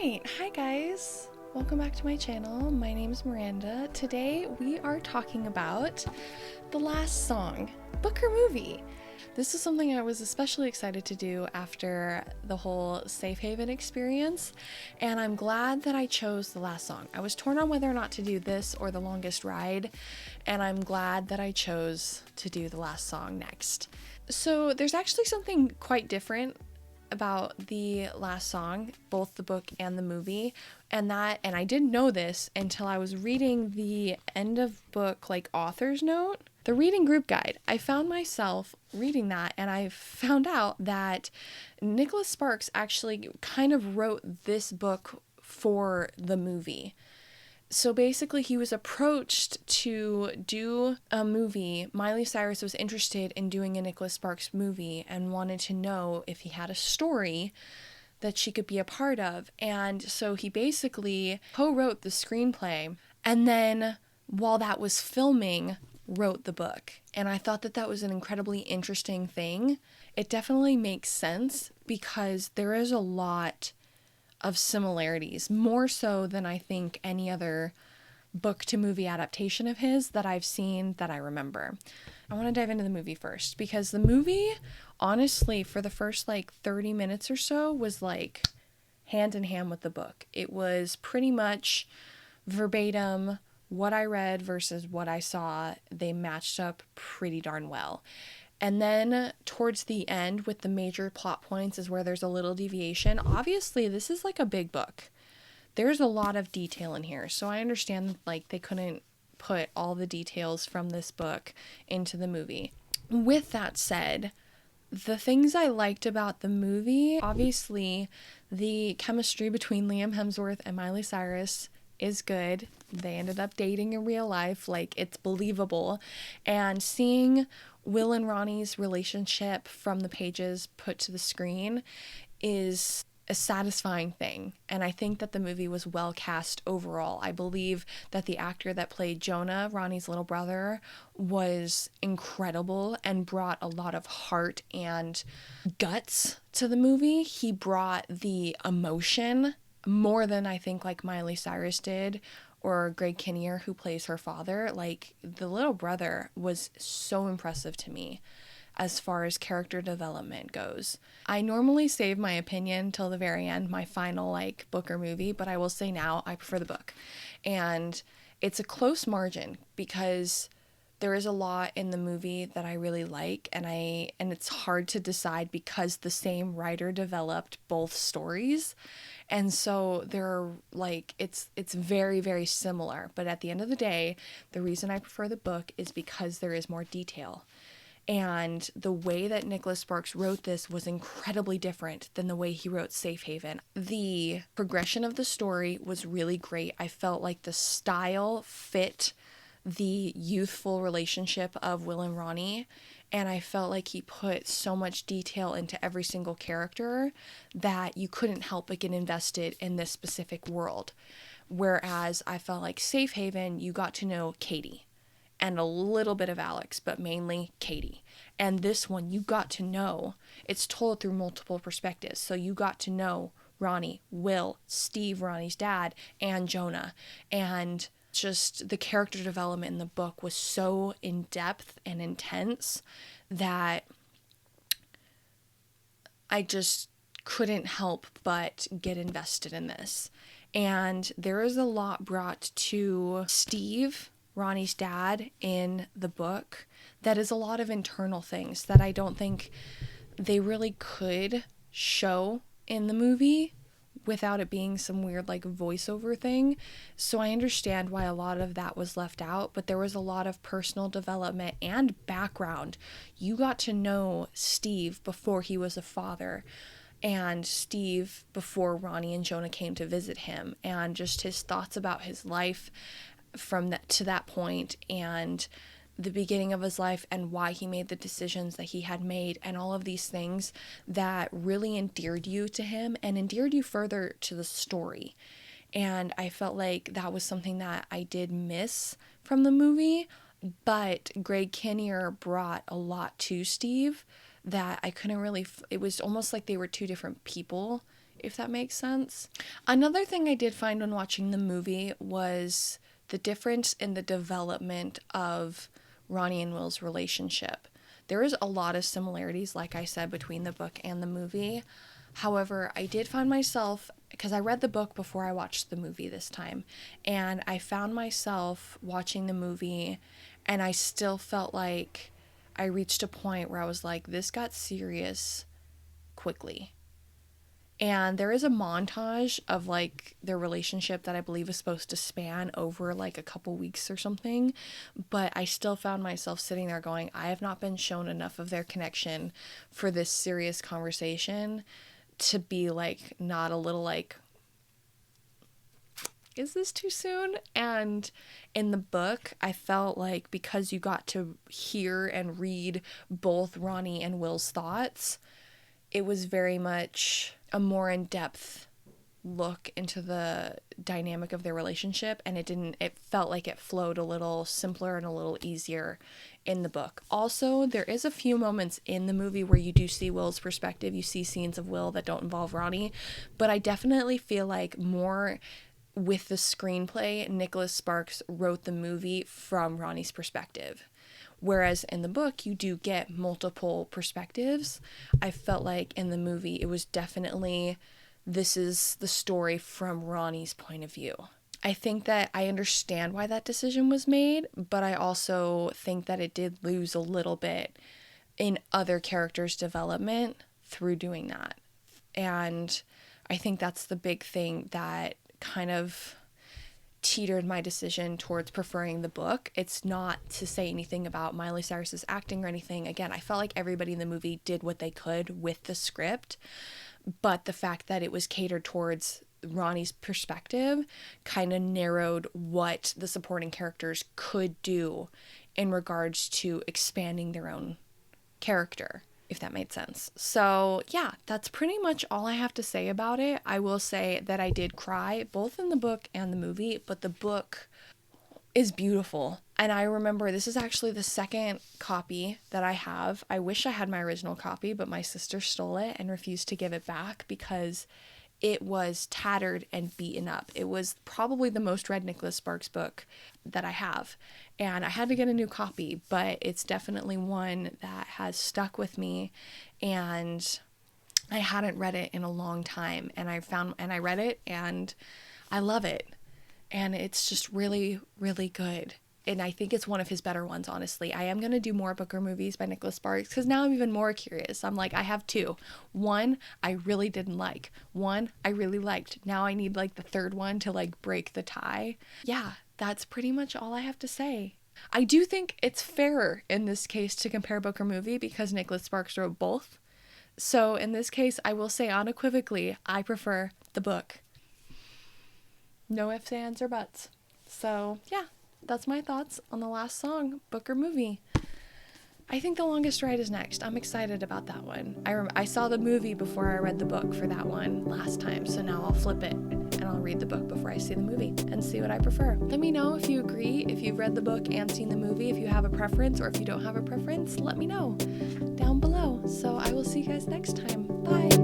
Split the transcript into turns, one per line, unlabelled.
Alright, hi guys! Welcome back to my channel. My name is Miranda. Today we are talking about The Last Song, book or movie. This is something I was especially excited to do after the whole Safe Haven experience, and I'm glad that I chose The Last Song. I was torn on whether or not to do this or The Longest Ride, and I'm glad that I chose to do The Last Song next. So there's actually something quite different about The Last Song, both the book and the movie, and I didn't know this until I was reading the end of book author's note, the reading group guide. I found myself reading that and I found out that Nicholas Sparks actually kind of wrote this book for the movie. So basically he was approached to do a movie. Miley Cyrus was interested in doing a Nicholas Sparks movie and wanted to know if he had a story that she could be a part of. And so he basically co-wrote the screenplay and then while that was filming, wrote the book. And I thought that was an incredibly interesting thing. It definitely makes sense because there is a lot of similarities, more so than I think any other book to movie adaptation of his that I've seen that I remember. I want to dive into the movie first because the movie, honestly, for the first 30 minutes or so was hand in hand with the book. It was pretty much verbatim what I read versus what I saw. They matched up pretty darn well. And then towards the end with the major plot points is where there's a little deviation. Obviously, this is a big book. There's a lot of detail in here. So I understand they couldn't put all the details from this book into the movie. With that said, the things I liked about the movie, obviously the chemistry between Liam Hemsworth and Miley Cyrus is good. They ended up dating in real life. It's believable. And seeing Will and Ronnie's relationship from the pages put to the screen is a satisfying thing. And I think that the movie was well cast overall. I believe that the actor that played Jonah, Ronnie's little brother, was incredible and brought a lot of heart and guts to the movie. He brought the emotion more than I think Miley Cyrus did, or Greg Kinnear, who plays her father. The little brother was so impressive to me as far as character development goes. I normally save my opinion till the very end, my final book or movie, but I will say now I prefer the book. And it's a close margin because there is a lot in the movie that I really like, and it's hard to decide because the same writer developed both stories. And so they're it's very, very similar. But at the end of the day, the reason I prefer the book is because there is more detail. And the way that Nicholas Sparks wrote this was incredibly different than the way he wrote Safe Haven. The progression of the story was really great. I felt like the style fit the youthful relationship of Will and Ronnie, and I felt like he put so much detail into every single character that you couldn't help but get invested in this specific world. Whereas I felt like Safe Haven, you got to know Katie and a little bit of Alex, but mainly Katie. And this one, you got to know, it's told through multiple perspectives. So you got to know Ronnie, Will, Steve, Ronnie's dad, and Jonah. And just the character development in the book was so in-depth and intense that I just couldn't help but get invested in this. And there is a lot brought to Steve, Ronnie's dad, in the book that is a lot of internal things that I don't think they really could show in the movie without it being some weird voiceover thing. So I understand why a lot of that was left out, but there was a lot of personal development and background. You got to know Steve before he was a father, and Steve before Ronnie and Jonah came to visit him, and just his thoughts about his life from that to that point, and the beginning of his life and why he made the decisions that he had made, and all of these things that really endeared you to him and endeared you further to the story. And I felt like that was something that I did miss from the movie, but Greg Kinnear brought a lot to Steve that I couldn't really, it was almost like they were two different people if that makes sense. Another thing I did find when watching the movie was the difference in the development of Ronnie and Will's relationship. There is a lot of similarities, like I said, between the book and the movie. However, I did find myself, because I read the book before I watched the movie this time, and I found myself watching the movie, and I still felt like I reached a point where I was like, this got serious quickly. And there is a montage of like their relationship that I believe is supposed to span over like a couple weeks or something, but I still found myself sitting there going, I have not been shown enough of their connection for this serious conversation to be like not a little like, is this too soon? And in the book, I felt like because you got to hear and read both Ronnie and Will's thoughts, it was very much a more in-depth look into the dynamic of their relationship, and it felt like it flowed a little simpler and a little easier in the book. Also, there is a few moments in the movie where you do see Will's perspective. You see scenes of Will that don't involve Ronnie, but I definitely feel like more with the screenplay, Nicholas Sparks wrote the movie from Ronnie's perspective. Whereas in the book, you do get multiple perspectives. I felt like in the movie, it was definitely, this is the story from Ronnie's point of view. I think that I understand why that decision was made, but I also think that it did lose a little bit in other characters' development through doing that. And I think that's the big thing that kind of teetered my decision towards preferring the book. It's not to say anything about Miley Cyrus's acting or anything. Again, I felt like everybody in the movie did what they could with the script, but the fact that it was catered towards Ronnie's perspective kind of narrowed what the supporting characters could do in regards to expanding their own character, if that made sense. So yeah, that's pretty much all I have to say about it. I will say that I did cry both in the book and the movie, but the book is beautiful. And I remember this is actually the second copy that I have. I wish I had my original copy, but my sister stole it and refused to give it back because it was tattered and beaten up. It was probably the most read Nicholas Sparks book that I have. And I had to get a new copy, but it's definitely one that has stuck with me. And I hadn't read it in a long time. And I read it and I love it. And it's just really, really good. And I think it's one of his better ones, honestly. I am going to do more Booker movies by Nicholas Sparks because now I'm even more curious. I'm like, I have two. One, I really didn't like. One, I really liked. Now I need like the third one to like break the tie. Yeah, that's pretty much all I have to say. I do think it's fairer in this case to compare book or movie because Nicholas Sparks wrote both. So in this case, I will say unequivocally, I prefer the book. No ifs, ands, or buts. So yeah, that's my thoughts on the last song, book or movie. I think The Longest Ride is next. I'm excited about that one. I saw the movie before I read the book for that one last time, so now I'll flip it and I'll read the book before I see the movie and see what I prefer. Let me know if you agree, if you've read the book and seen the movie, if you have a preference, or if you don't have a preference, let me know down below. So I will see you guys next time. Bye!